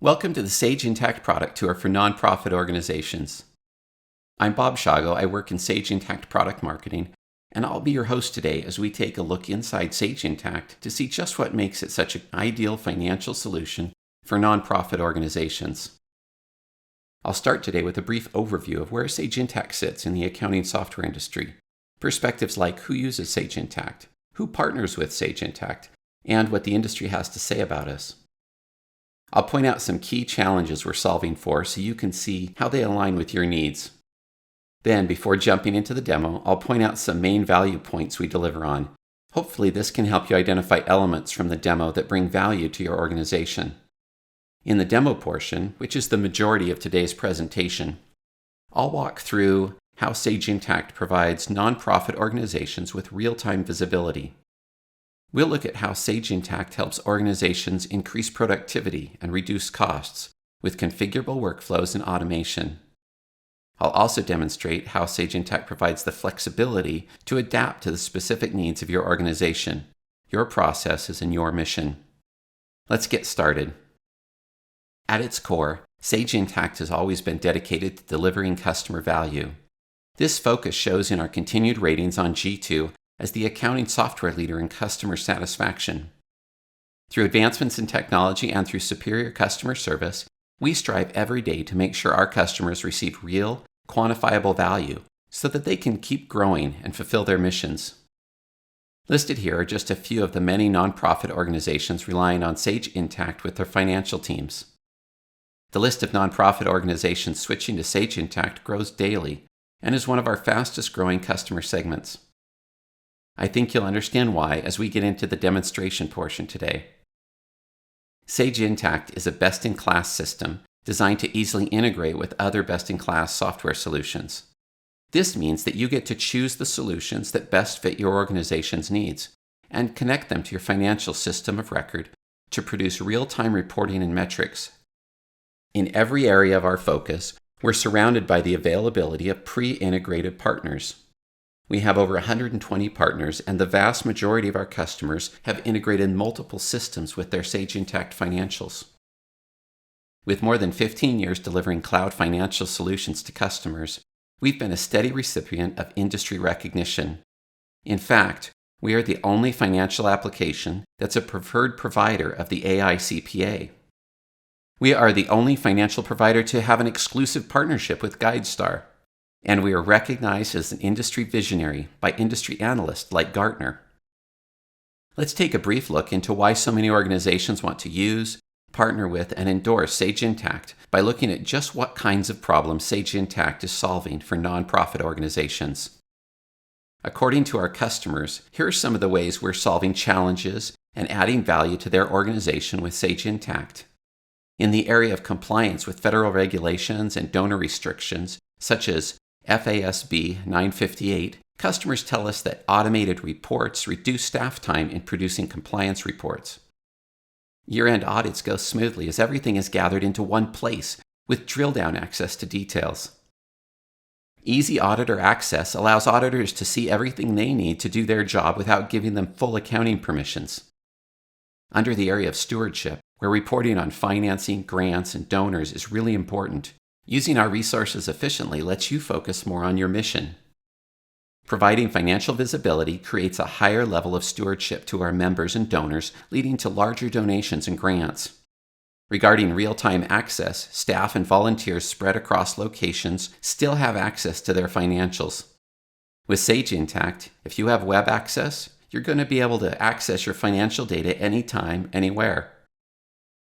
Welcome to the Sage Intacct product tour for nonprofit organizations. I'm Bob Shago. I work in Sage Intacct product marketing, and I'll be your host today as we take a look inside Sage Intacct to see just what makes it such an ideal financial solution for nonprofit organizations. I'll start today with a brief overview of where Sage Intacct sits in the accounting software industry, perspectives like who uses Sage Intacct, who partners with Sage Intacct, and what the industry has to say about us. I'll point out some key challenges we're solving for so you can see how they align with your needs. Then, before jumping into the demo, I'll point out some main value points we deliver on. Hopefully, this can help you identify elements from the demo that bring value to your organization. In the demo portion, which is the majority of today's presentation, I'll walk through how Sage Intacct provides nonprofit organizations with real-time visibility. We'll look at how Sage Intacct helps organizations increase productivity and reduce costs with configurable workflows and automation. I'll also demonstrate how Sage Intacct provides the flexibility to adapt to the specific needs of your organization, your processes, and your mission. Let's get started. At its core, Sage Intacct has always been dedicated to delivering customer value. This focus shows in our continued ratings on G2 as the accounting software leader in customer satisfaction. Through advancements in technology and through superior customer service, we strive every day to make sure our customers receive real, quantifiable value so that they can keep growing and fulfill their missions. Listed here are just a few of the many nonprofit organizations relying on Sage Intacct with their financial teams. The list of nonprofit organizations switching to Sage Intacct grows daily and is one of our fastest growing customer segments. I think you'll understand why as we get into the demonstration portion today. Sage Intacct is a best-in-class system designed to easily integrate with other best-in-class software solutions. This means that you get to choose the solutions that best fit your organization's needs and connect them to your financial system of record to produce real-time reporting and metrics. In every area of our focus, we're surrounded by the availability of pre-integrated partners. We have over 120 partners, and the vast majority of our customers have integrated multiple systems with their Sage Intacct financials. With more than 15 years delivering cloud financial solutions to customers, we've been a steady recipient of industry recognition. In fact, we are the only financial application that's a preferred provider of the AICPA. We are the only financial provider to have an exclusive partnership with GuideStar. And we are recognized as an industry visionary by industry analysts like Gartner. Let's take a brief look into why so many organizations want to use, partner with, and endorse Sage Intacct by looking at just what kinds of problems Sage Intacct is solving for nonprofit organizations. According to our customers, here are some of the ways we're solving challenges and adding value to their organization with Sage Intacct. In the area of compliance with federal regulations and donor restrictions, such as FASB 958, customers tell us that automated reports reduce staff time in producing compliance reports. Year-end audits go smoothly as everything is gathered into one place with drill-down access to details. Easy auditor access allows auditors to see everything they need to do their job without giving them full accounting permissions. Under the area of stewardship, where reporting on financing, grants, and donors is really important, using our resources efficiently lets you focus more on your mission. Providing financial visibility creates a higher level of stewardship to our members and donors, leading to larger donations and grants. Regarding real-time access, staff and volunteers spread across locations still have access to their financials. With Sage Intacct, if you have web access, you're going to be able to access your financial data anytime, anywhere.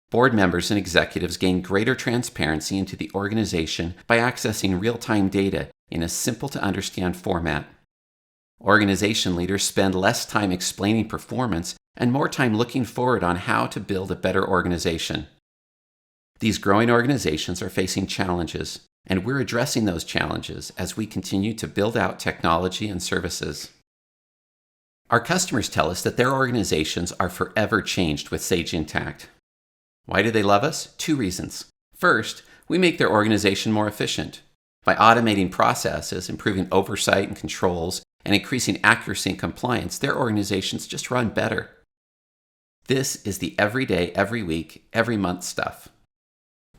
Board members and executives gain greater transparency into the organization by accessing real-time data in a simple-to-understand format. Organization leaders spend less time explaining performance and more time looking forward on how to build a better organization. These growing organizations are facing challenges, and we're addressing those challenges as we continue to build out technology and services. Our customers tell us that their organizations are forever changed with Sage Intacct. Why do they love us? 2 reasons. First, we make their organization more efficient. By automating processes, improving oversight and controls, and increasing accuracy and compliance, their organizations just run better. This is the everyday, every week, every month stuff.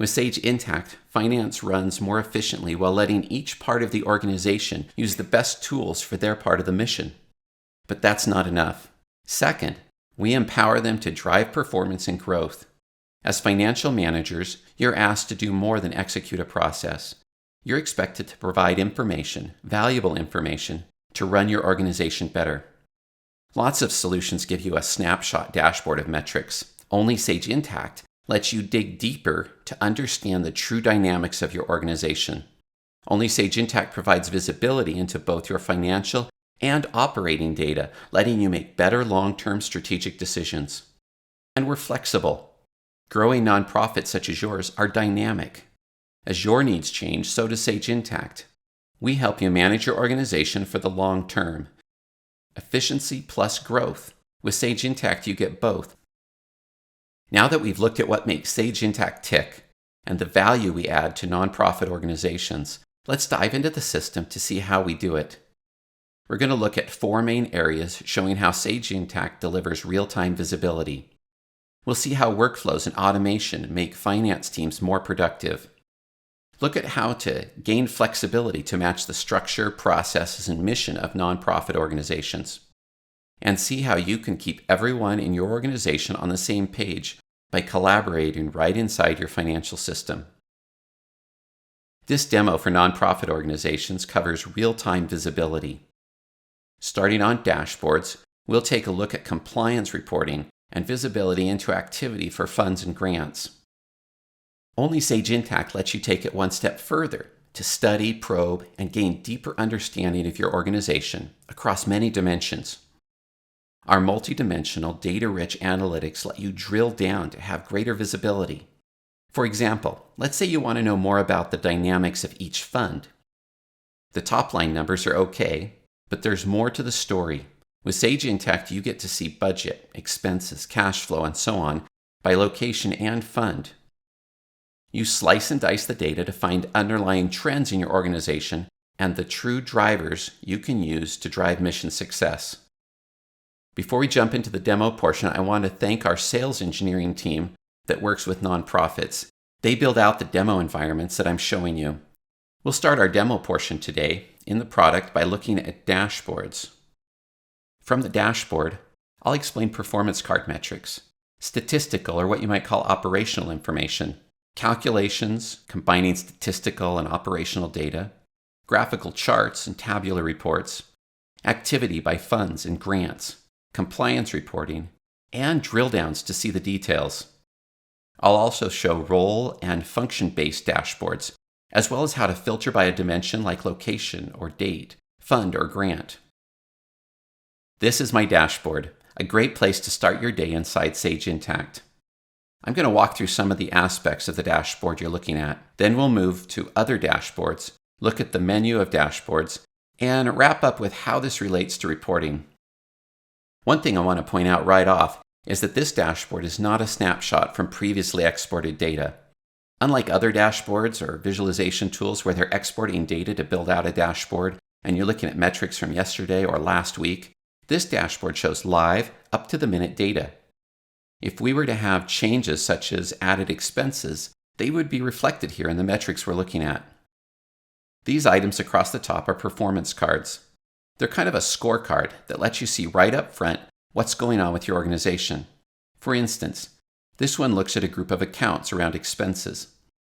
With Sage Intacct, finance runs more efficiently while letting each part of the organization use the best tools for their part of the mission. But that's not enough. Second, we empower them to drive performance and growth. As financial managers, you're asked to do more than execute a process. You're expected to provide information, valuable information, to run your organization better. Lots of solutions give you a snapshot dashboard of metrics. Only Sage Intacct lets you dig deeper to understand the true dynamics of your organization. Only Sage Intacct provides visibility into both your financial and operating data, letting you make better long-term strategic decisions. And we're flexible. Growing nonprofits such as yours are dynamic. As your needs change, so does Sage Intacct. We help you manage your organization for the long term. Efficiency plus growth. With Sage Intacct, you get both. Now that we've looked at what makes Sage Intacct tick and the value we add to nonprofit organizations, let's dive into the system to see how we do it. We're going to look at 4 main areas showing how Sage Intacct delivers real-time visibility. We'll see how workflows and automation make finance teams more productive. Look at how to gain flexibility to match the structure, processes, and mission of nonprofit organizations. And see how you can keep everyone in your organization on the same page by collaborating right inside your financial system. This demo for nonprofit organizations covers real-time visibility. Starting on dashboards, we'll take a look at compliance reporting and visibility into activity for funds and grants. Only Sage Intacct lets you take it one step further to study, probe, and gain deeper understanding of your organization across many dimensions. Our multidimensional, data-rich analytics let you drill down to have greater visibility. For example, let's say you want to know more about the dynamics of each fund. The top-line numbers are okay, but there's more to the story. With Sage Intacct, you get to see budget, expenses, cash flow, and so on by location and fund. You slice and dice the data to find underlying trends in your organization and the true drivers you can use to drive mission success. Before we jump into the demo portion, I want to thank our sales engineering team that works with nonprofits. They build out the demo environments that I'm showing you. We'll start our demo portion today in the product by looking at dashboards. From the dashboard, I'll explain performance card metrics, statistical or what you might call operational information, calculations combining statistical and operational data, graphical charts and tabular reports, activity by funds and grants, compliance reporting, and drill downs to see the details. I'll also show role and function-based dashboards, as well as how to filter by a dimension like location or date, fund or grant. This is my dashboard, a great place to start your day inside Sage Intacct. I'm going to walk through some of the aspects of the dashboard you're looking at. Then we'll move to other dashboards, look at the menu of dashboards, and wrap up with how this relates to reporting. One thing I want to point out right off is that this dashboard is not a snapshot from previously exported data. Unlike other dashboards or visualization tools where they're exporting data to build out a dashboard and you're looking at metrics from yesterday or last week, this dashboard shows live, up-to-the-minute data. If we were to have changes such as added expenses, they would be reflected here in the metrics we're looking at. These items across the top are performance cards. They're kind of a scorecard that lets you see right up front what's going on with your organization. For instance, this one looks at a group of accounts around expenses.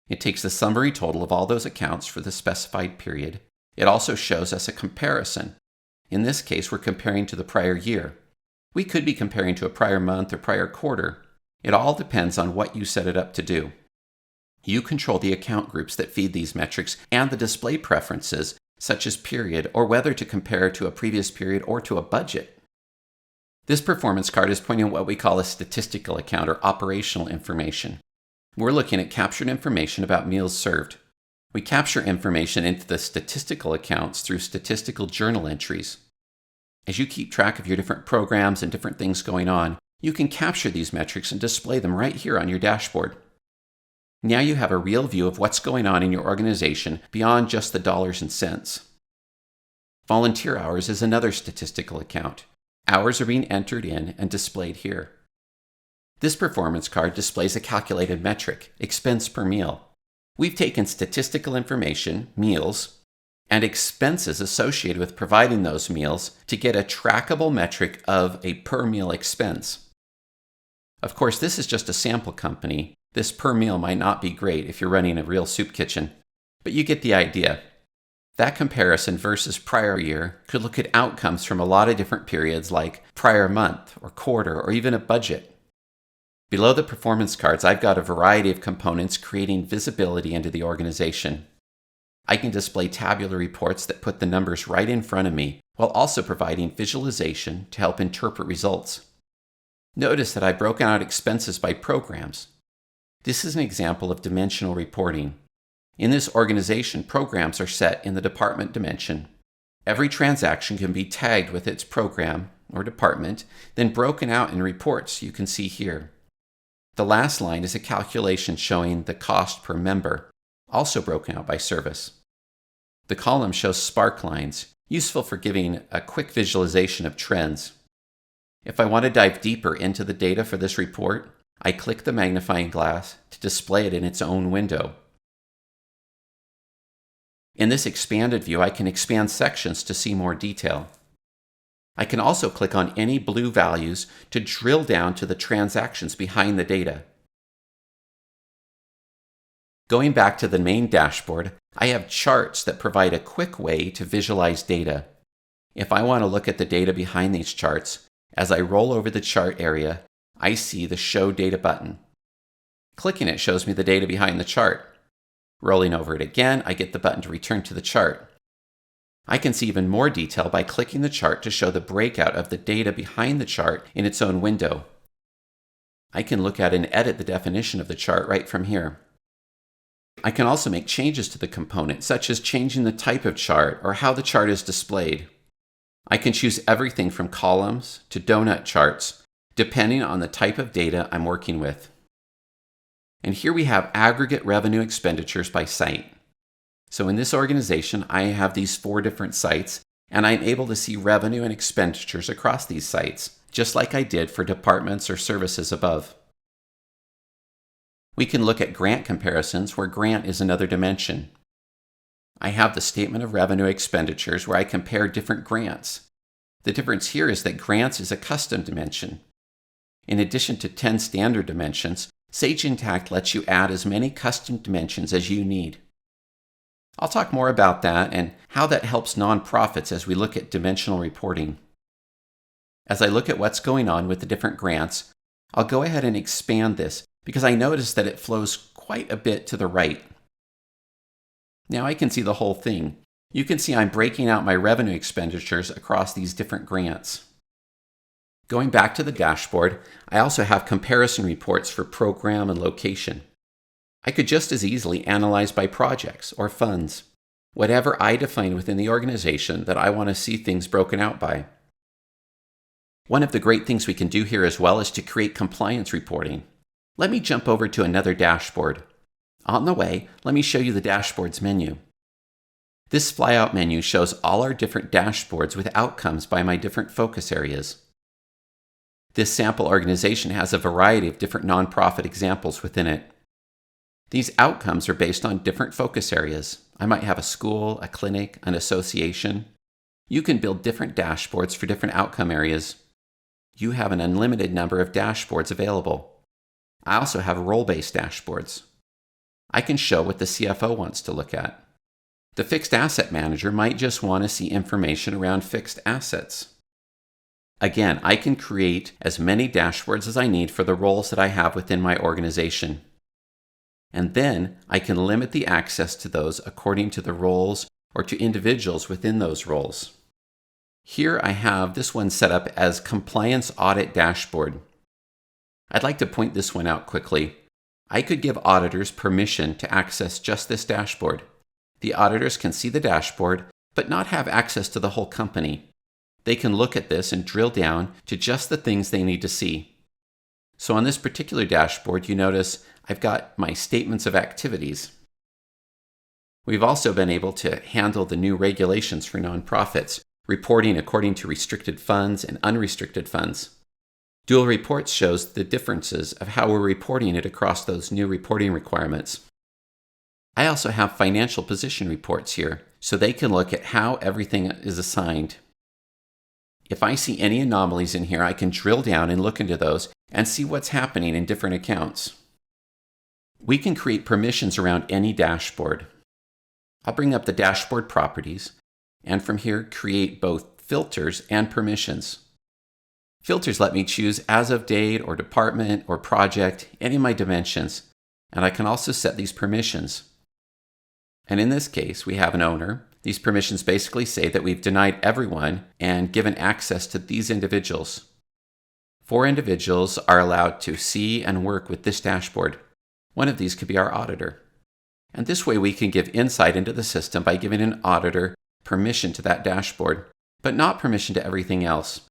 It takes the summary total of all those accounts for the specified period. It also shows us a comparison. In this case, we're comparing to the prior year. We could be comparing to a prior month or prior quarter. It all depends on what you set it up to do. You control the account groups that feed these metrics and the display preferences, such as period or whether to compare to a previous period or to a budget. This performance card is pointing at what we call a statistical account or operational information. We're looking at captured information about meals served. We capture information into the statistical accounts through statistical journal entries. As you keep track of your different programs and different things going on, you can capture these metrics and display them right here on your dashboard. Now you have a real view of what's going on in your organization beyond just the dollars and cents. Volunteer hours is another statistical account. Hours are being entered in and displayed here. This performance card displays a calculated metric, expense per meal. We've taken statistical information, meals, and expenses associated with providing those meals to get a trackable metric of a per meal expense. Of course, this is just a sample company. This per meal might not be great if you're running a real soup kitchen, but you get the idea. That comparison versus prior year could look at outcomes from a lot of different periods like prior month or quarter or even a budget. Below the performance cards, I've got a variety of components creating visibility into the organization. I can display tabular reports that put the numbers right in front of me while also providing visualization to help interpret results. Notice that I've broken out expenses by programs. This is an example of dimensional reporting. In this organization, programs are set in the department dimension. Every transaction can be tagged with its program or department, then broken out in reports you can see here. The last line is a calculation showing the cost per member, also broken out by service. The column shows spark lines, useful for giving a quick visualization of trends. If I want to dive deeper into the data for this report, I click the magnifying glass to display it in its own window. In this expanded view, I can expand sections to see more detail. I can also click on any blue values to drill down to the transactions behind the data. Going back to the main dashboard, I have charts that provide a quick way to visualize data. If I want to look at the data behind these charts, as I roll over the chart area, I see the Show Data button. Clicking it shows me the data behind the chart. Rolling over it again, I get the button to return to the chart. I can see even more detail by clicking the chart to show the breakout of the data behind the chart in its own window. I can look at and edit the definition of the chart right from here. I can also make changes to the component, such as changing the type of chart or how the chart is displayed. I can choose everything from columns to donut charts, depending on the type of data I'm working with. And here we have aggregate revenue expenditures by site. So in this organization, I have these 4 different sites, and I'm able to see revenue and expenditures across these sites, just like I did for departments or services above. We can look at grant comparisons where grant is another dimension. I have the statement of revenue expenditures where I compare different grants. The difference here is that grants is a custom dimension. In addition to 10 standard dimensions, Sage Intacct lets you add as many custom dimensions as you need. I'll talk more about that and how that helps nonprofits as we look at dimensional reporting. As I look at what's going on with the different grants, I'll go ahead and expand this because I notice that it flows quite a bit to the right. Now I can see the whole thing. You can see I'm breaking out my revenue expenditures across these different grants. Going back to the dashboard, I also have comparison reports for program and location. I could just as easily analyze by projects or funds, whatever I define within the organization that I want to see things broken out by. One of the great things we can do here as well is to create compliance reporting. Let me jump over to another dashboard. On the way, let me show you the dashboards menu. This flyout menu shows all our different dashboards with outcomes by my different focus areas. This sample organization has a variety of different nonprofit examples within it. These outcomes are based on different focus areas. I might have a school, a clinic, an association. You can build different dashboards for different outcome areas. You have an unlimited number of dashboards available. I also have role-based dashboards. I can show what the CFO wants to look at. The fixed asset manager might just want to see information around fixed assets. Again, I can create as many dashboards as I need for the roles that I have within my organization. And then I can limit the access to those according to the roles or to individuals within those roles. Here I have this one set up as Compliance Audit Dashboard. I'd like to point this one out quickly. I could give auditors permission to access just this dashboard. The auditors can see the dashboard, but not have access to the whole company. They can look at this and drill down to just the things they need to see. So on this particular dashboard, you notice I've got my statements of activities. We've also been able to handle the new regulations for nonprofits, reporting according to restricted funds and unrestricted funds. Dual reports shows the differences of how we're reporting it across those new reporting requirements. I also have financial position reports here, so they can look at how everything is assigned. If I see any anomalies in here, I can drill down and look into those and see what's happening in different accounts. We can create permissions around any dashboard. I'll bring up the dashboard properties, and from here create both filters and permissions. Filters let me choose as of date or department or project, any of my dimensions, and I can also set these permissions. And in this case, we have an owner. These permissions basically say that we've denied everyone and given access to these individuals. 4 individuals are allowed to see and work with this dashboard. One of these could be our auditor. And this way we can give insight into the system by giving an auditor permission to that dashboard, but not permission to everything else.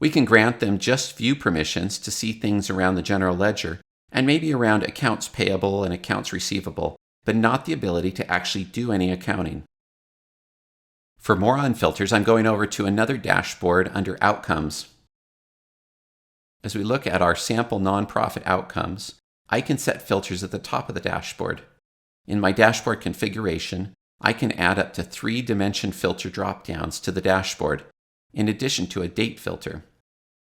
We can grant them just view permissions to see things around the general ledger and maybe around accounts payable and accounts receivable, but not the ability to actually do any accounting. For more on filters, I'm going over to another dashboard under Outcomes. As we look at our sample nonprofit outcomes, I can set filters at the top of the dashboard. In my dashboard configuration, I can add up to 3 dimension filter dropdowns to the dashboard, in addition to a date filter.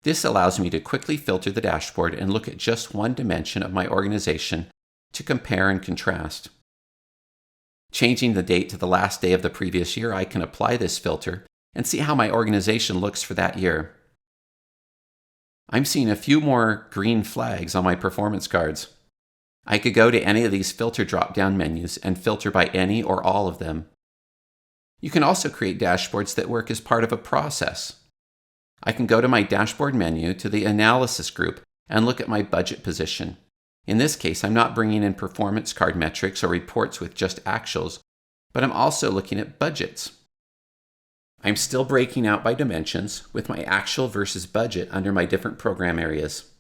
This allows me to quickly filter the dashboard and look at just one dimension of my organization to compare and contrast. Changing the date to the last day of the previous year, I can apply this filter and see how my organization looks for that year. I'm seeing a few more green flags on my performance cards. I could go to any of these filter drop-down menus and filter by any or all of them. You can also create dashboards that work as part of a process. I can go to my dashboard menu to the analysis group and look at my budget position. In this case, I'm not bringing in performance card metrics or reports with just actuals, but I'm also looking at budgets. I'm still breaking out by dimensions with my actual versus budget under my different program areas.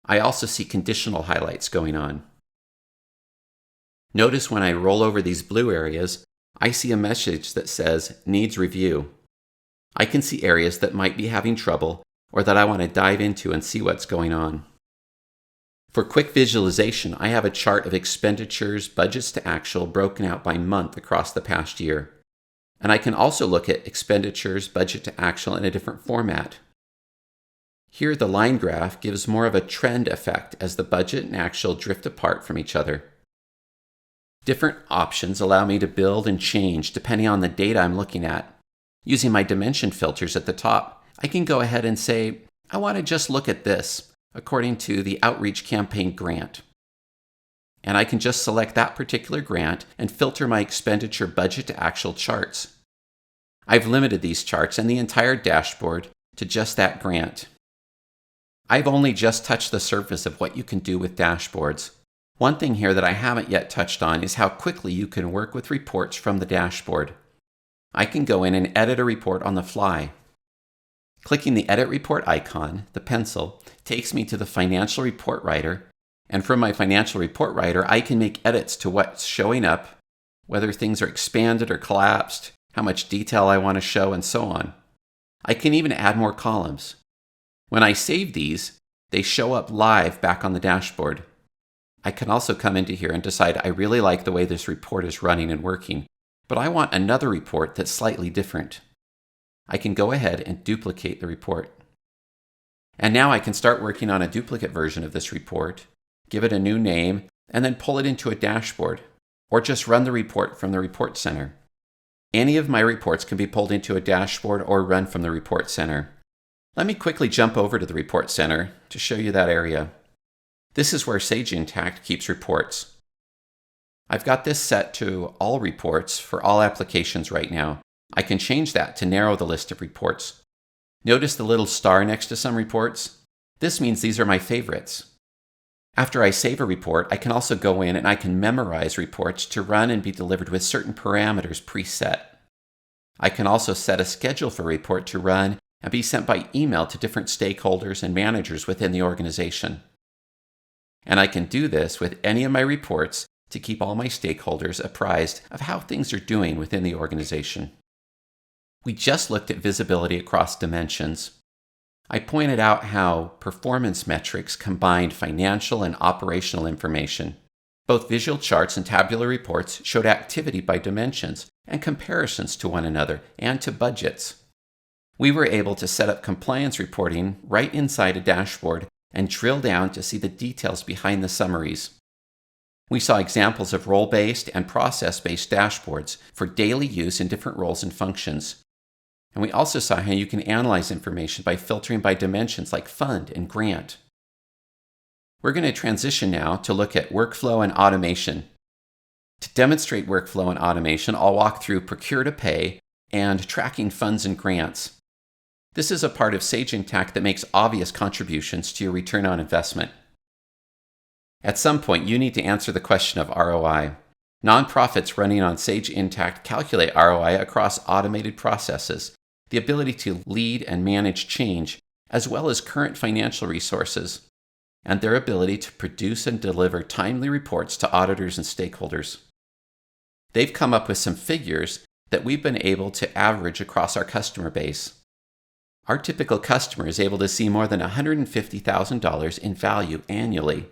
I also see conditional highlights going on. Notice when I roll over these blue areas, I see a message that says Needs Review. I can see areas that might be having trouble or that I want to dive into and see what's going on. For quick visualization, I have a chart of expenditures, budgets to actual broken out by month across the past year. And I can also look at expenditures, budget to actual in a different format. Here, the line graph gives more of a trend effect as the budget and actual drift apart from each other. Different options allow me to build and change depending on the data I'm looking at. Using my dimension filters at the top, I can go ahead and say, I want to just look at this according to the outreach campaign grant. And I can just select that particular grant and filter my expenditure budget to actual charts. I've limited these charts and the entire dashboard to just that grant. I've only just touched the surface of what you can do with dashboards. One thing here that I haven't yet touched on is how quickly you can work with reports from the dashboard. I can go in and edit a report on the fly. Clicking the Edit Report icon, the pencil, takes me to the Financial Report Writer, and from my Financial Report Writer, I can make edits to what's showing up, whether things are expanded or collapsed, how much detail I want to show, and so on. I can even add more columns. When I save these, they show up live back on the dashboard. I can also come into here and decide I really like the way this report is running and working, but I want another report that's slightly different. I can go ahead and duplicate the report. And now I can start working on a duplicate version of this report, give it a new name, and then pull it into a dashboard, or just run the report from the Report Center. Any of my reports can be pulled into a dashboard or run from the Report Center. Let me quickly jump over to the Report Center to show you that area. This is where Sage Intacct keeps reports. I've got this set to all reports for all applications right now. I can change that to narrow the list of reports. Notice the little star next to some reports? This means these are my favorites. After I save a report, I can also go in and I can memorize reports to run and be delivered with certain parameters preset. I can also set a schedule for a report to run and be sent by email to different stakeholders and managers within the organization. And I can do this with any of my reports to keep all my stakeholders apprised of how things are doing within the organization. We just looked at visibility across dimensions. I pointed out how performance metrics combined financial and operational information. Both visual charts and tabular reports showed activity by dimensions and comparisons to one another and to budgets. We were able to set up compliance reporting right inside a dashboard and drill down to see the details behind the summaries. We saw examples of role-based and process-based dashboards for daily use in different roles and functions. And we also saw how you can analyze information by filtering by dimensions like fund and grant. We're going to transition now to look at workflow and automation. To demonstrate workflow and automation, I'll walk through procure to pay and tracking funds and grants. This is a part of Sage Intacct that makes obvious contributions to your return on investment. At some point, you need to answer the question of ROI. Nonprofits running on Sage Intacct calculate ROI across automated processes, the ability to lead and manage change, as well as current financial resources, and their ability to produce and deliver timely reports to auditors and stakeholders. They've come up with some figures that we've been able to average across our customer base. Our typical customer is able to see more than $150,000 in value annually.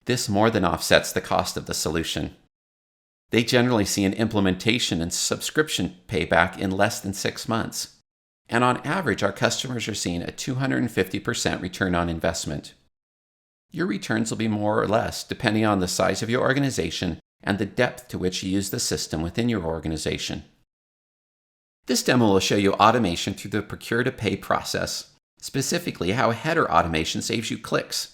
This more than offsets the cost of the solution. They generally see an implementation and subscription payback in less than 6 months. And on average, our customers are seeing a 250% return on investment. Your returns will be more or less depending on the size of your organization and the depth to which you use the system within your organization. This demo will show you automation through the procure-to-pay process, specifically how header automation saves you clicks,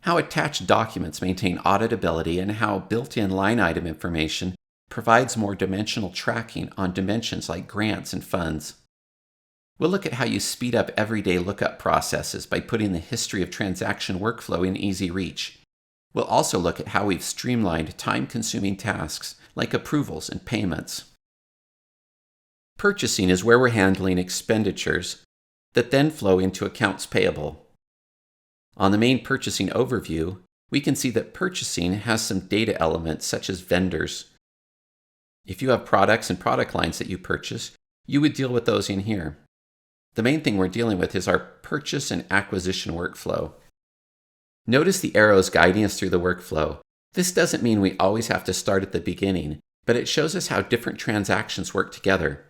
how attached documents maintain auditability, and how built-in line item information provides more dimensional tracking on dimensions like grants and funds. We'll look at how you speed up everyday lookup processes by putting the history of transaction workflow in easy reach. We'll also look at how we've streamlined time-consuming tasks like approvals and payments. Purchasing is where we're handling expenditures that then flow into accounts payable. On the main purchasing overview, we can see that purchasing has some data elements such as vendors. If you have products and product lines that you purchase, you would deal with those in here. The main thing we're dealing with is our purchase and acquisition workflow. Notice the arrows guiding us through the workflow. This doesn't mean we always have to start at the beginning, but it shows us how different transactions work together.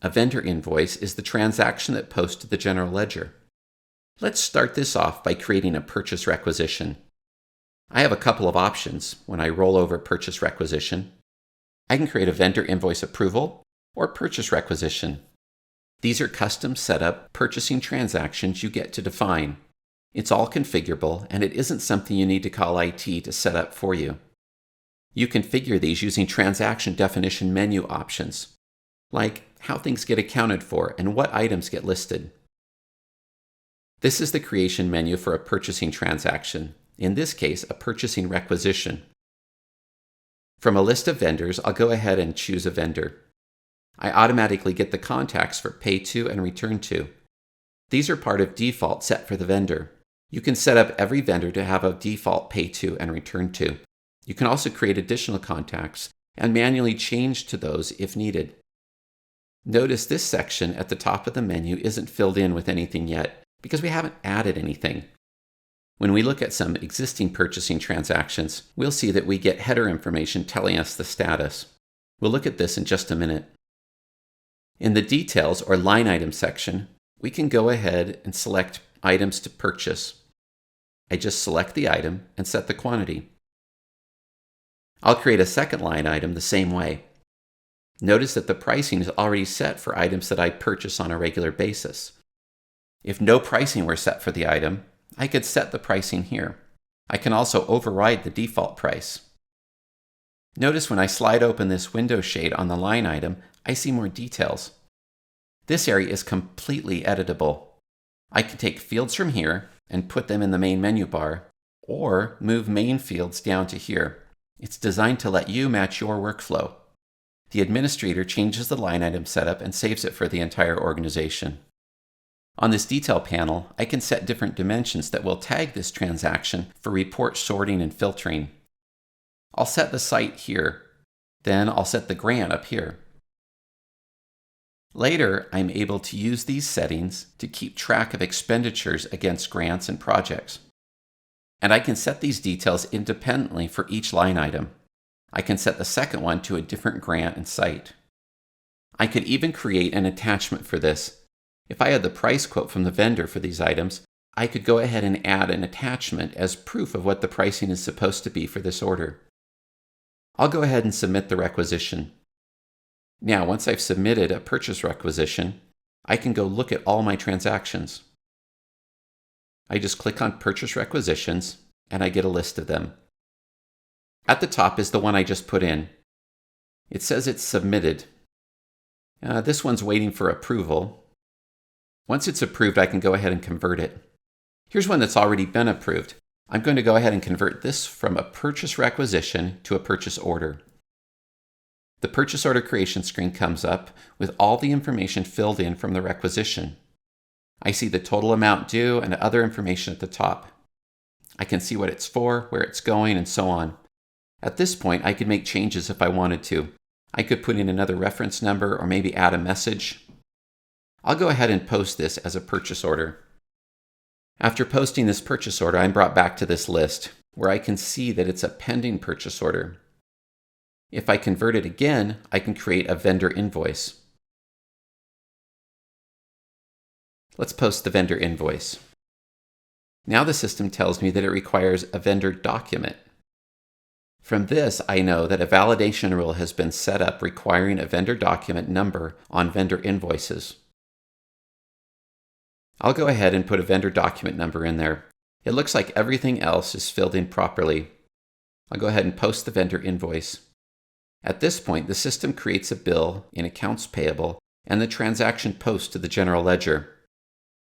A vendor invoice is the transaction that posts to the general ledger. Let's start this off by creating a purchase requisition. I have a couple of options when I roll over purchase requisition. I can create a vendor invoice approval or purchase requisition. These are custom setup purchasing transactions you get to define. It's all configurable, and it isn't something you need to call IT to set up for you. You configure these using transaction definition menu options, like how things get accounted for and what items get listed. This is the creation menu for a purchasing transaction, in this case, a purchasing requisition. From a list of vendors, I'll go ahead and choose a vendor. I automatically get the contacts for pay to and return to. These are part of default set for the vendor. You can set up every vendor to have a default pay to and return to. You can also create additional contacts and manually change to those if needed. Notice this section at the top of the menu isn't filled in with anything yet because we haven't added anything. When we look at some existing purchasing transactions, we'll see that we get header information telling us the status. We'll look at this in just a minute. In the details or line item section, we can go ahead and select items to purchase. I just select the item and set the quantity. I'll create a second line item the same way. Notice that the pricing is already set for items that I purchase on a regular basis. If no pricing were set for the item, I could set the pricing here. I can also override the default price. Notice when I slide open this window shade on the line item, I see more details. This area is completely editable. I can take fields from here and put them in the main menu bar, or move main fields down to here. It's designed to let you match your workflow. The administrator changes the line item setup and saves it for the entire organization. On this detail panel, I can set different dimensions that will tag this transaction for report sorting and filtering. I'll set the site here. Then I'll set the grant up here. Later, I'm able to use these settings to keep track of expenditures against grants and projects. And I can set these details independently for each line item. I can set the second one to a different grant and site. I could even create an attachment for this. If I had the price quote from the vendor for these items, I could go ahead and add an attachment as proof of what the pricing is supposed to be for this order. I'll go ahead and submit the requisition. Now, once I've submitted a purchase requisition, I can go look at all my transactions. I just click on Purchase Requisitions, and I get a list of them. At the top is the one I just put in. It says it's submitted. This one's waiting for approval. Once it's approved, I can go ahead and convert it. Here's one that's already been approved. I'm going to go ahead and convert this from a purchase requisition to a purchase order. The purchase order creation screen comes up with all the information filled in from the requisition. I see the total amount due and other information at the top. I can see what it's for, where it's going, and so on. At this point, I could make changes if I wanted to. I could put in another reference number or maybe add a message. I'll go ahead and post this as a purchase order. After posting this purchase order, I'm brought back to this list where I can see that it's a pending purchase order. If I convert it again, I can create a vendor invoice. Let's post the vendor invoice. Now the system tells me that it requires a vendor document. From this, I know that a validation rule has been set up requiring a vendor document number on vendor invoices. I'll go ahead and put a vendor document number in there. It looks like everything else is filled in properly. I'll go ahead and post the vendor invoice. At this point, the system creates a bill in accounts payable and the transaction posts to the general ledger.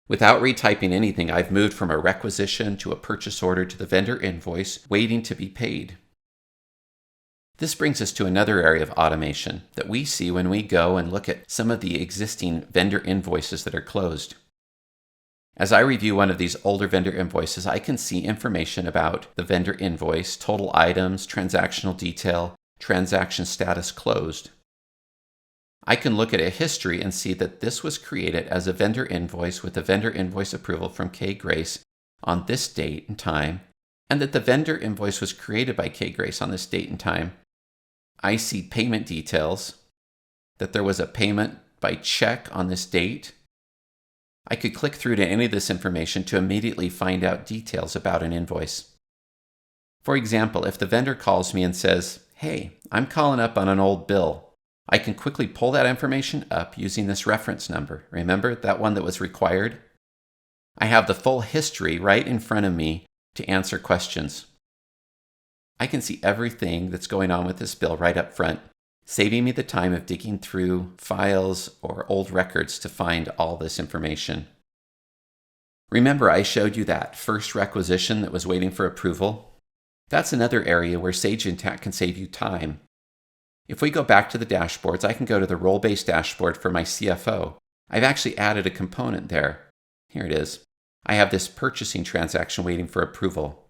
Without retyping anything, I've moved from a requisition to a purchase order to the vendor invoice waiting to be paid. This brings us to another area of automation that we see when we go and look at some of the existing vendor invoices that are closed. As I review one of these older vendor invoices, I can see information about the vendor invoice, total items, transactional detail, transaction status closed. I can look at a history and see that this was created as a vendor invoice with a vendor invoice approval from K Grace on this date and time, and that the vendor invoice was created by K Grace on this date and time. I see payment details, that there was a payment by check on this date. I could click through to any of this information to immediately find out details about an invoice. For example, if the vendor calls me and says, "Hey, I'm calling up on an old bill," I can quickly pull that information up using this reference number. Remember that one that was required? I have the full history right in front of me to answer questions. I can see everything that's going on with this bill right up front, saving me the time of digging through files or old records to find all this information. Remember, I showed you that first requisition that was waiting for approval? That's another area where Sage Intacct can save you time. If we go back to the dashboards, I can go to the role-based dashboard for my CFO. I've actually added a component there. Here it is. I have this purchasing transaction waiting for approval.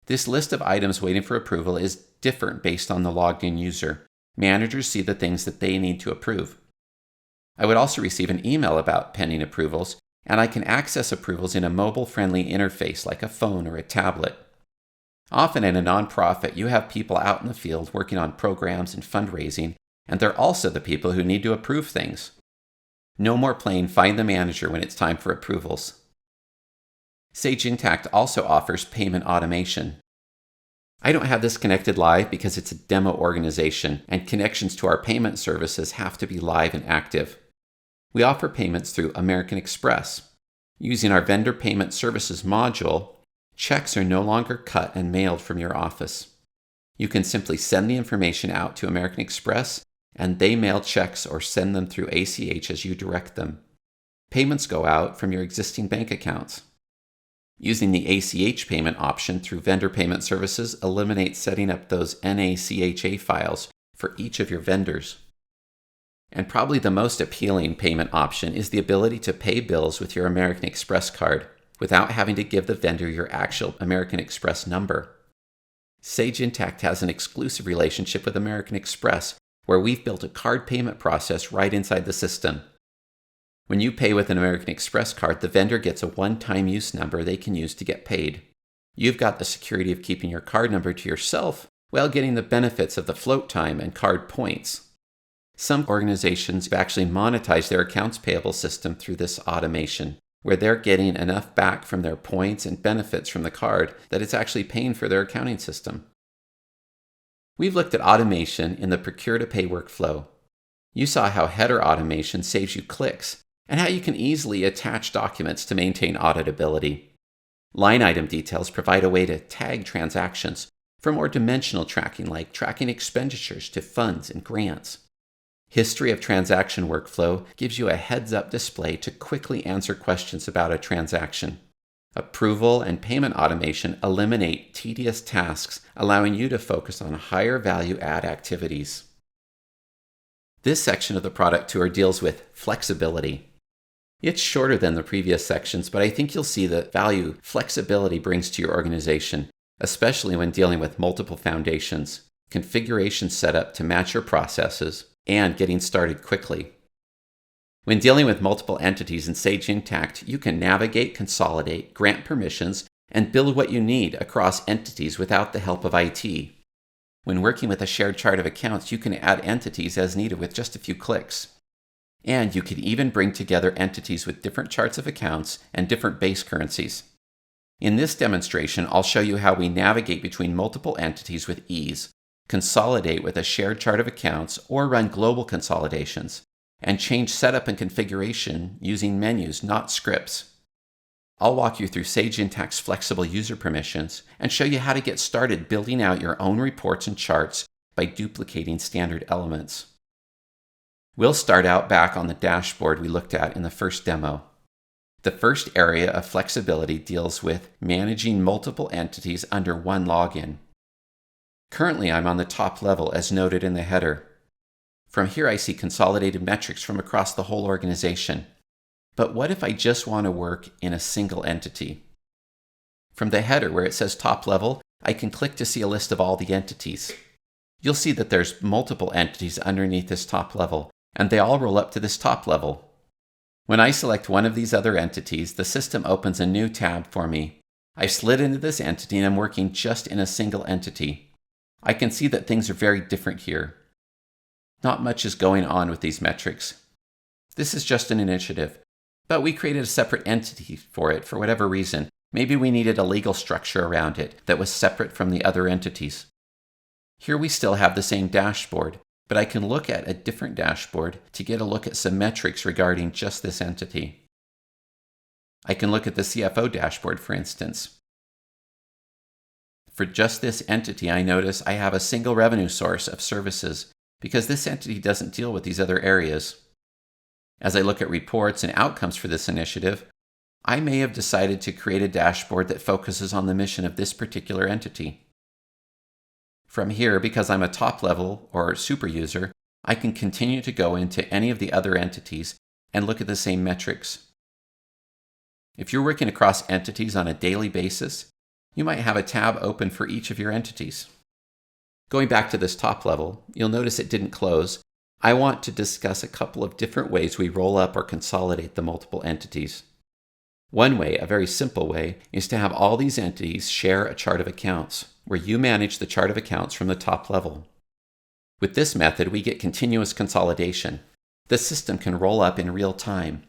This list of items waiting for approval is different based on the logged-in user. Managers see the things that they need to approve. I would also receive an email about pending approvals, and I can access approvals in a mobile-friendly interface like a phone or a tablet. Often in a nonprofit, you have people out in the field working on programs and fundraising, and they're also the people who need to approve things. No more playing find the manager when it's time for approvals. Sage Intacct also offers payment automation. I don't have this connected live because it's a demo organization, and connections to our payment services have to be live and active. We offer payments through American Express. Using our Vendor Payment Services module, checks are no longer cut and mailed from your office. You can simply send the information out to American Express, and they mail checks or send them through ACH as you direct them. Payments go out from your existing bank accounts. Using the ACH payment option through Vendor Payment Services eliminates setting up those NACHA files for each of your vendors. And probably the most appealing payment option is the ability to pay bills with your American Express card without having to give the vendor your actual American Express number. Sage Intacct has an exclusive relationship with American Express, where we've built a card payment process right inside the system. When you pay with an American Express card, the vendor gets a one-time use number they can use to get paid. You've got the security of keeping your card number to yourself while getting the benefits of the float time and card points. Some organizations actually monetize their accounts payable system through this automation, where they're getting enough back from their points and benefits from the card that it's actually paying for their accounting system. We've looked at automation in the procure-to-pay workflow. You saw how header automation saves you clicks, and how you can easily attach documents to maintain auditability. Line item details provide a way to tag transactions for more dimensional tracking, like tracking expenditures to funds and grants. History of transaction workflow gives you a heads-up display to quickly answer questions about a transaction. Approval and payment automation eliminate tedious tasks, allowing you to focus on higher value-add activities. This section of the product tour deals with flexibility. It's shorter than the previous sections, but I think you'll see the value flexibility brings to your organization, especially when dealing with multiple foundations, configuration setup to match your processes, and getting started quickly. When dealing with multiple entities in Sage Intacct, you can navigate, consolidate, grant permissions, and build what you need across entities without the help of IT. When working with a shared chart of accounts, you can add entities as needed with just a few clicks. And you can even bring together entities with different charts of accounts and different base currencies. In this demonstration, I'll show you how we navigate between multiple entities with ease, consolidate with a shared chart of accounts, or run global consolidations, and change setup and configuration using menus, not scripts. I'll walk you through Sage Intacct's flexible user permissions and show you how to get started building out your own reports and charts by duplicating standard elements. We'll start out back on the dashboard we looked at in the first demo. The first area of flexibility deals with managing multiple entities under one login. Currently, I'm on the top level as noted in the header. From here, I see consolidated metrics from across the whole organization. But what if I just want to work in a single entity? From the header where it says top level, I can click to see a list of all the entities. You'll see that there's multiple entities underneath this top level, and they all roll up to this top level. When I select one of these other entities, the system opens a new tab for me. I've slid into this entity and I'm working just in a single entity. I can see that things are very different here. Not much is going on with these metrics. This is just an initiative, but we created a separate entity for it for whatever reason. Maybe we needed a legal structure around it that was separate from the other entities. Here we still have the same dashboard, but I can look at a different dashboard to get a look at some metrics regarding just this entity. I can look at the CFO dashboard, for instance. For just this entity, I notice I have a single revenue source of services because this entity doesn't deal with these other areas. As I look at reports and outcomes for this initiative, I may have decided to create a dashboard that focuses on the mission of this particular entity. From here, because I'm a top level or super user, I can continue to go into any of the other entities and look at the same metrics. If you're working across entities on a daily basis, you might have a tab open for each of your entities. Going back to this top level, you'll notice it didn't close. I want to discuss a couple of different ways we roll up or consolidate the multiple entities. One way, a very simple way, is to have all these entities share a chart of accounts, where you manage the chart of accounts from the top level. With this method, we get continuous consolidation. The system can roll up in real time.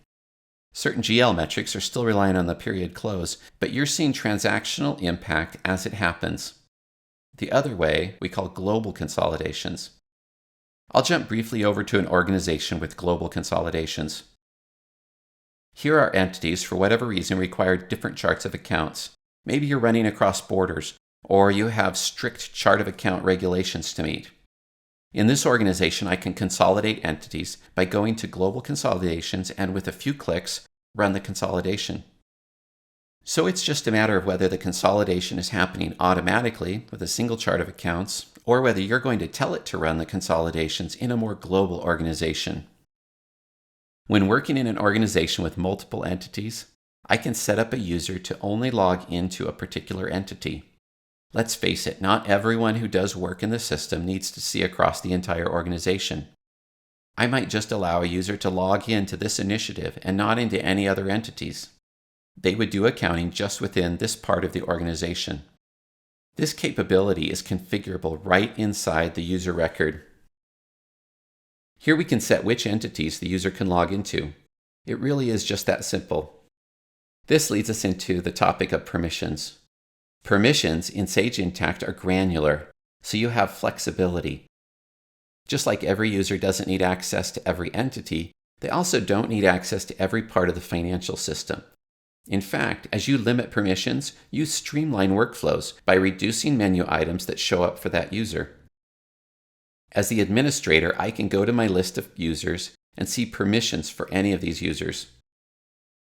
Certain GL metrics are still relying on the period close, but you're seeing transactional impact as it happens. The other way we call global consolidations. I'll jump briefly over to an organization with global consolidations. Here are entities for whatever reason require different charts of accounts. Maybe you're running across borders, or you have strict chart of account regulations to meet. In this organization, I can consolidate entities by going to global consolidations and with a few clicks, run the consolidation. So it's just a matter of whether the consolidation is happening automatically with a single chart of accounts, or whether you're going to tell it to run the consolidations in a more global organization. When working in an organization with multiple entities, I can set up a user to only log into a particular entity. Let's face it, not everyone who does work in the system needs to see across the entire organization. I might just allow a user to log into this initiative and not into any other entities. They would do accounting just within this part of the organization. This capability is configurable right inside the user record. Here we can set which entities the user can log into. It really is just that simple. This leads us into the topic of permissions. Permissions in Sage Intacct are granular, so you have flexibility. Just like every user doesn't need access to every entity, they also don't need access to every part of the financial system. In fact, as you limit permissions, you streamline workflows by reducing menu items that show up for that user. As the administrator, I can go to my list of users and see permissions for any of these users.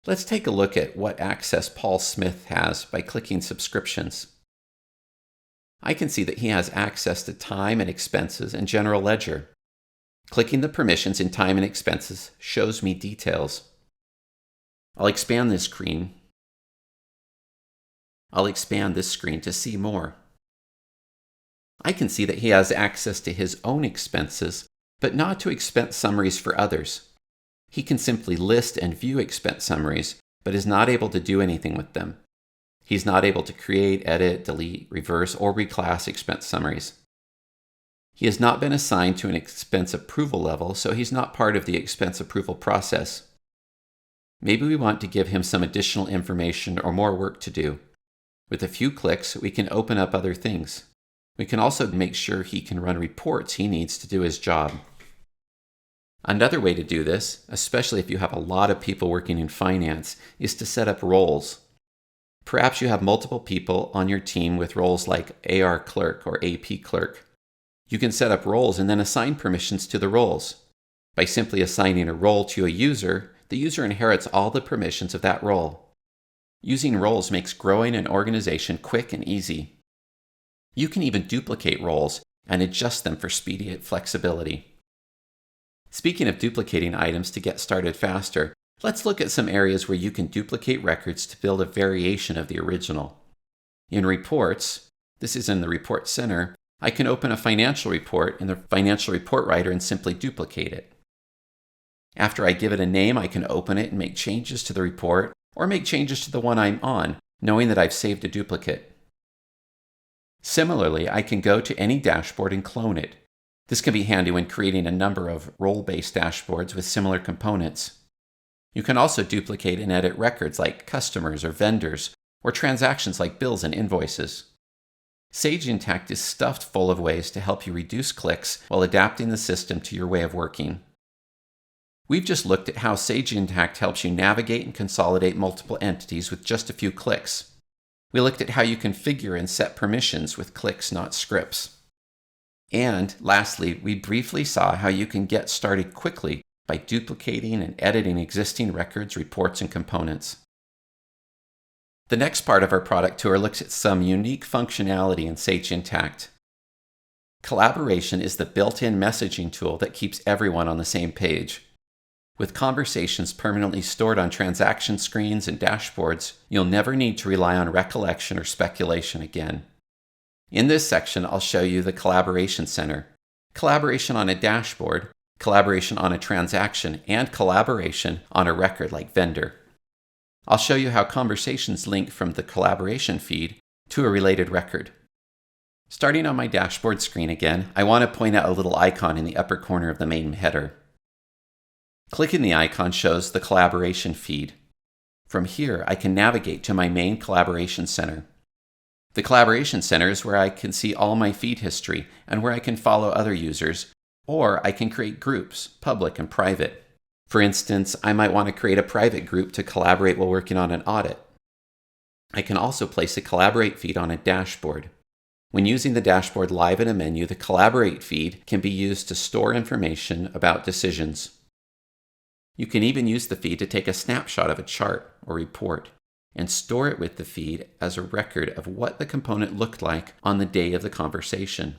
Let's take a look at what access Paul Smith has by clicking Subscriptions. I can see that he has access to time and expenses and general ledger. Clicking the permissions in time and expenses shows me details. I'll expand this screen to see more. I can see that he has access to his own expenses, but not to expense summaries for others. He can simply list and view expense summaries, but is not able to do anything with them. He's not able to create, edit, delete, reverse, or reclass expense summaries. He has not been assigned to an expense approval level, so he's not part of the expense approval process. Maybe we want to give him some additional information or more work to do. With a few clicks, we can open up other things. We can also make sure he can run reports he needs to do his job. Another way to do this, especially if you have a lot of people working in finance, is to set up roles. Perhaps you have multiple people on your team with roles like AR clerk or AP clerk. You can set up roles and then assign permissions to the roles. By simply assigning a role to a user, the user inherits all the permissions of that role. Using roles makes growing an organization quick and easy. You can even duplicate roles and adjust them for speedy flexibility. Speaking of duplicating items to get started faster, let's look at some areas where you can duplicate records to build a variation of the original. In Reports, this is in the Report Center, I can open a financial report in the Financial Report Writer and simply duplicate it. After I give it a name, I can open it and make changes to the report or make changes to the one I'm on, knowing that I've saved a duplicate. Similarly, I can go to any dashboard and clone it. This can be handy when creating a number of role-based dashboards with similar components. You can also duplicate and edit records like customers or vendors, or transactions like bills and invoices. Sage Intacct is stuffed full of ways to help you reduce clicks while adapting the system to your way of working. We've just looked at how Sage Intacct helps you navigate and consolidate multiple entities with just a few clicks. We looked at how you configure and set permissions with clicks, not scripts. And lastly, we briefly saw how you can get started quickly by duplicating and editing existing records, reports, and components. The next part of our product tour looks at some unique functionality in Sage Intacct. Collaboration is the built-in messaging tool that keeps everyone on the same page. With conversations permanently stored on transaction screens and dashboards, you'll never need to rely on recollection or speculation again. In this section, I'll show you the Collaboration Center, collaboration on a dashboard, collaboration on a transaction, and collaboration on a record like vendor. I'll show you how conversations link from the collaboration feed to a related record. Starting on my dashboard screen again, I want to point out a little icon in the upper corner of the main header. Clicking the icon shows the collaboration feed. From here, I can navigate to my main collaboration center. The collaboration center is where I can see all my feed history and where I can follow other users, or I can create groups, public and private. For instance, I might want to create a private group to collaborate while working on an audit. I can also place a Collaborate feed on a dashboard. When using the dashboard live in a menu, the Collaborate feed can be used to store information about decisions. You can even use the feed to take a snapshot of a chart or report and store it with the feed as a record of what the component looked like on the day of the conversation.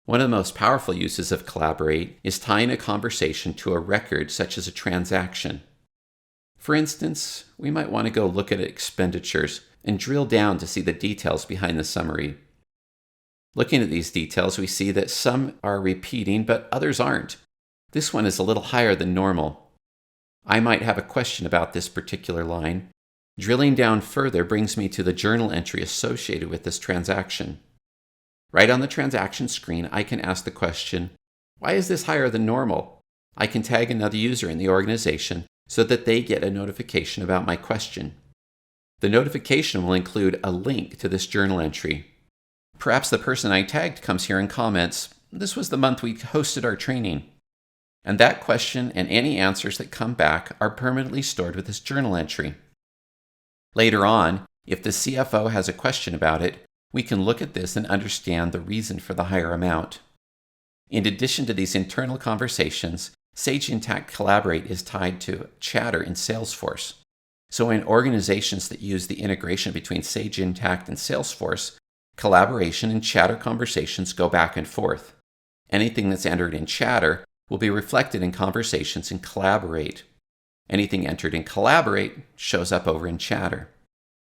One of the most powerful uses of Collaborate is tying a conversation to a record such as a transaction. For instance, we might want to go look at expenditures and drill down to see the details behind the summary. Looking at these details, we see that some are repeating, but others aren't. This one is a little higher than normal. I might have a question about this particular line. Drilling down further brings me to the journal entry associated with this transaction. Right on the transaction screen, I can ask the question, why is this higher than normal? I can tag another user in the organization so that they get a notification about my question. The notification will include a link to this journal entry. Perhaps the person I tagged comes here and comments, this was the month we hosted our training. And that question and any answers that come back are permanently stored with this journal entry. Later on, if the CFO has a question about it, we can look at this and understand the reason for the higher amount. In addition to these internal conversations, Sage Intacct Collaborate is tied to Chatter in Salesforce. So in organizations that use the integration between Sage Intacct and Salesforce, collaboration and Chatter conversations go back and forth. Anything that's entered in Chatter will be reflected in conversations in Collaborate. Anything entered in Collaborate shows up over in Chatter.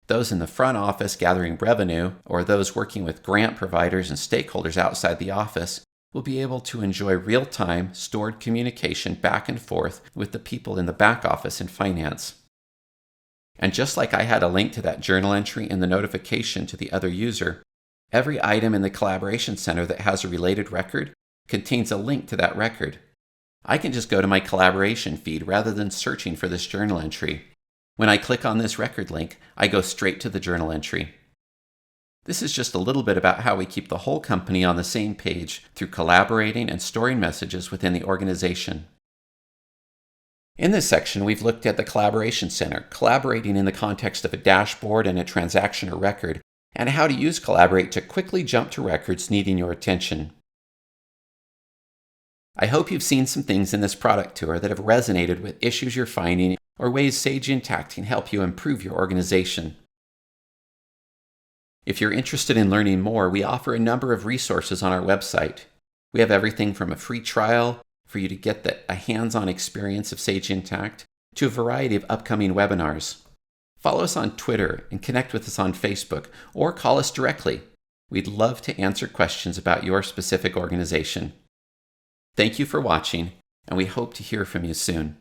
Those in the front office gathering revenue, or those working with grant providers and stakeholders outside the office, will be able to enjoy real-time, stored communication back and forth with the people in the back office in finance. And just like I had a link to that journal entry in the notification to the other user, every item in the Collaboration Center that has a related record contains a link to that record. I can just go to my collaboration feed rather than searching for this journal entry. When I click on this record link, I go straight to the journal entry. This is just a little bit about how we keep the whole company on the same page through collaborating and storing messages within the organization. In this section, we've looked at the Collaboration Center, collaborating in the context of a dashboard and a transaction or record, and how to use Collaborate to quickly jump to records needing your attention. I hope you've seen some things in this product tour that have resonated with issues you're finding or ways Sage Intacct can help you improve your organization. If you're interested in learning more, we offer a number of resources on our website. We have everything from a free trial for you to get a hands-on experience of Sage Intacct to a variety of upcoming webinars. Follow us on Twitter and connect with us on Facebook or call us directly. We'd love to answer questions about your specific organization. Thank you for watching, and we hope to hear from you soon.